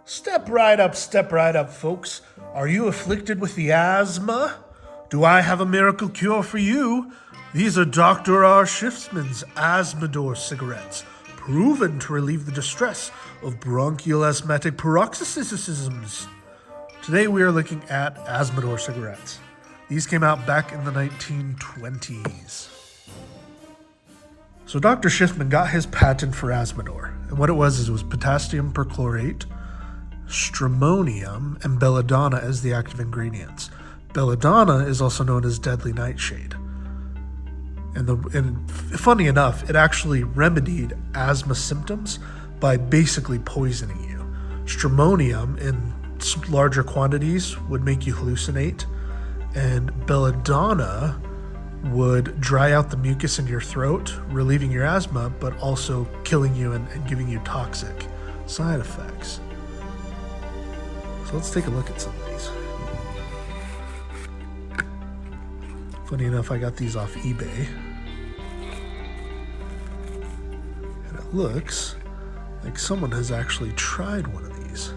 Step right up, folks. Are you afflicted with the asthma? Do I have a miracle cure for you? These are Dr. R. Schiffsman's Asthmador cigarettes, proven to relieve the distress of bronchial asthmatic paroxysms. Today we are looking at Asthmador cigarettes. These came out back in the 1920s. So Dr. Schiffman got his patent for Asthmador, and what it was potassium perchlorate, stramonium, and belladonna as the active ingredients. Belladonna is also known as deadly nightshade. And funny enough, it actually remedied asthma symptoms by basically poisoning you. Stramonium in larger quantities would make you hallucinate, and belladonna would dry out the mucus in your throat, relieving your asthma, but also killing you and giving you toxic side effects. So let's take a look at some of these. Funny enough, I got these off eBay. And it looks like someone has actually tried one of these.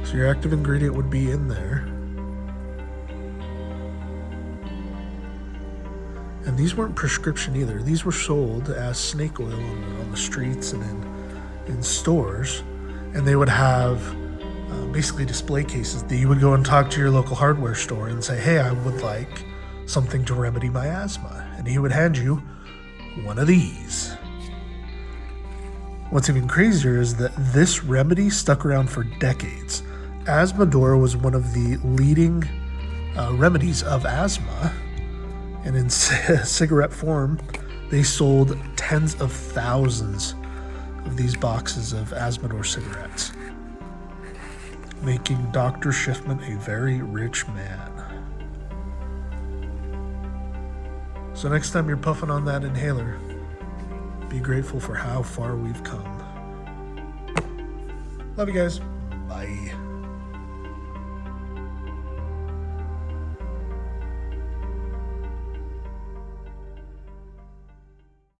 So your active ingredient would be in there. And these weren't prescription either. These were sold as snake oil on the streets and in stores. And they would have basically display cases that you would go and talk to your local hardware store and say, hey, I would like something to remedy my asthma. And he would hand you one of these. What's even crazier is that this remedy stuck around for decades. Asthmador was one of the leading remedies of asthma. And in cigarette form, they sold tens of thousands of these boxes of Asthmador cigarettes, making Dr. Schiffman a very rich man. So next time you're puffing on that inhaler, be grateful for how far we've come. Love you guys. Bye.